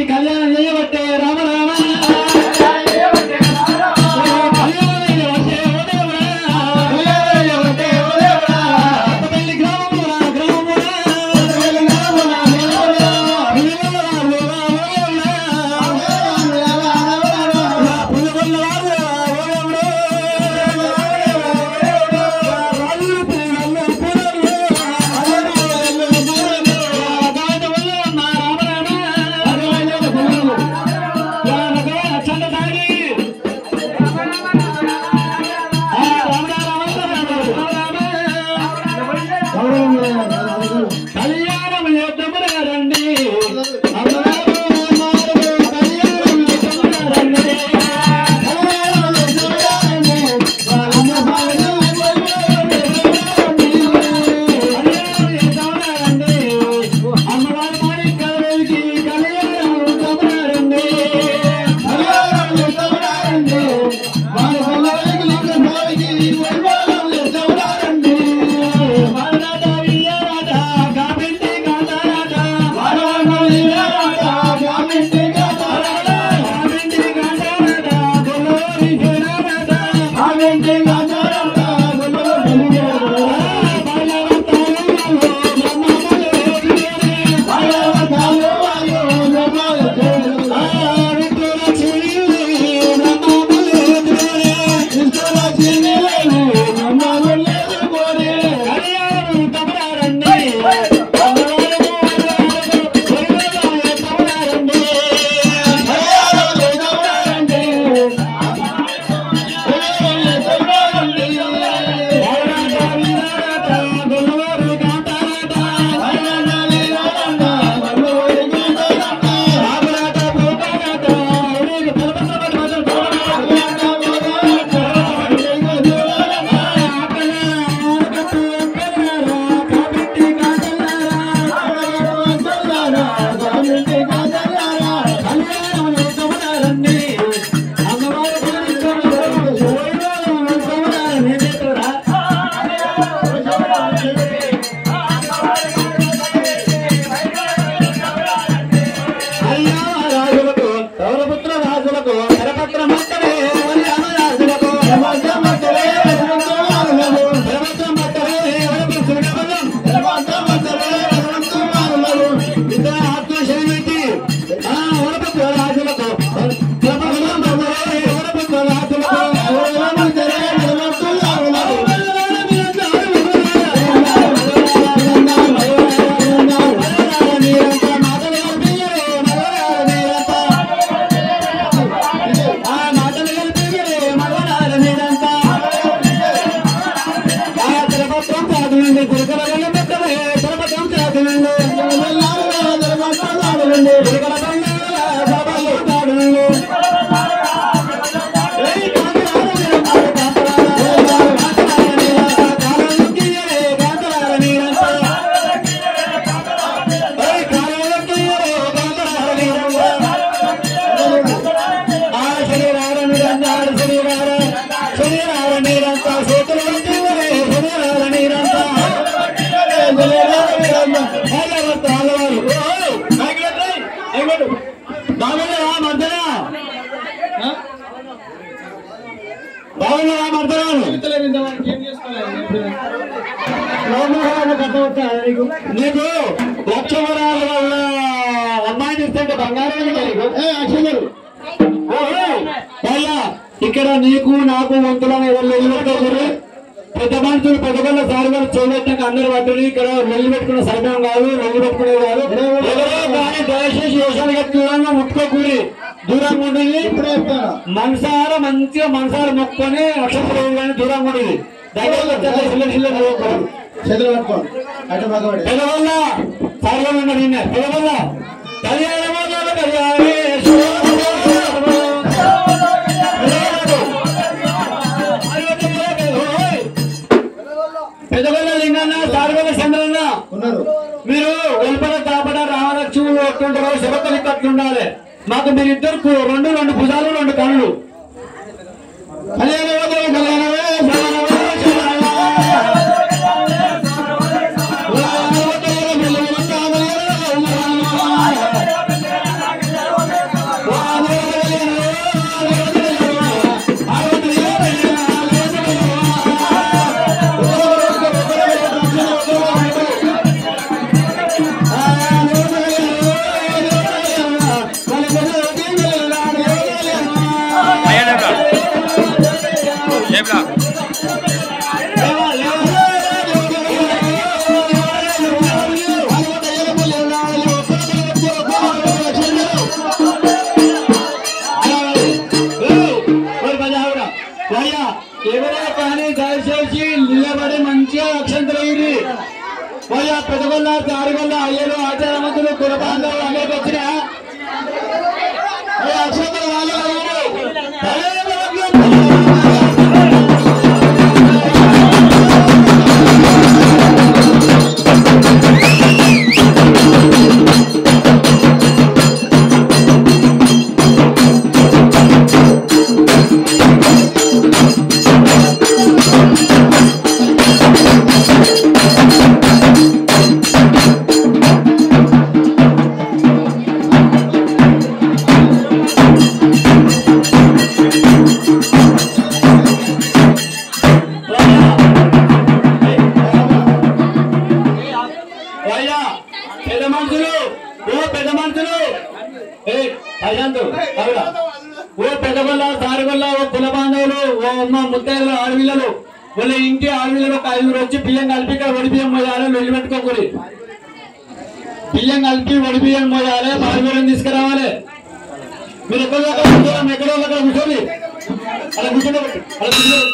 కళ్యాణం చేయబట్టే రామ రామ నీకు లక్షవరాల వల్ల అమ్మాయిని ఇస్తుంటే బంగారం ఇక్కడ నీకు నాకు వంతులని ఎవరు పెద్ద మనుషులు పెద్దగొల్ల సారుగారు చూడటాక అందరు పట్టుని ఇక్కడ నెల్లు పెట్టుకున్న సమయం కాదు నెల్లు పెట్టుకునే కాదు ఎవరో కానీ దయచేసి యోశాలుగా దూరంగా ముట్టుకోకూరి దూరంగా ఉండేది మనసార మంచిగా మనసార మొక్కుని అక్షరం కానీ దూరంగా ఉండేది దగ్గర చేతులు పట్టుకోండి అటు మగవాడి పెద్దగొల్ల సారుగారు ఉన్నారు నిన్న పెద్దగొల్ల పెద్దగొల్ల లింగన్న సారుగొల్ల చంద్రన్న ఉన్నారు. మీరు వెలుపల తాపడ రామలక్ష్మి ఎట్లుంటారో శివకలి కట్లుండాలి. మాకు మీరిద్దరు రెండు భుజాలు 2 కళ్ళు. చారుగొల్ల అయ్యలు ఆచారమంతులు కులబాంధవులు అందరికి వచ్చిన అక్షతలు వాళ్ళు పెద్ద మనుషులు ఓ పెద్దగొల్ల సారుగొల్ల ఓ కుల బాంధవులు ఓ అమ్మ ముత్తైదులు ఆడపిల్లలు వాళ్ళ ఇంటి ఆడపిల్లలు ఒక 5 వచ్చి బియ్యం కలిపి ఇక్కడ వడి బియ్యం మోయాలి వెళ్ళి పెట్టుకోకూరి బియ్యం కలిపి వడి బియ్యం మోయాలి బారుబీరం తీసుకురావాలి మీరు ఎక్కడో అక్కడ కూర్చోండి అలా కూర్చోండి అలా కూర్చోండి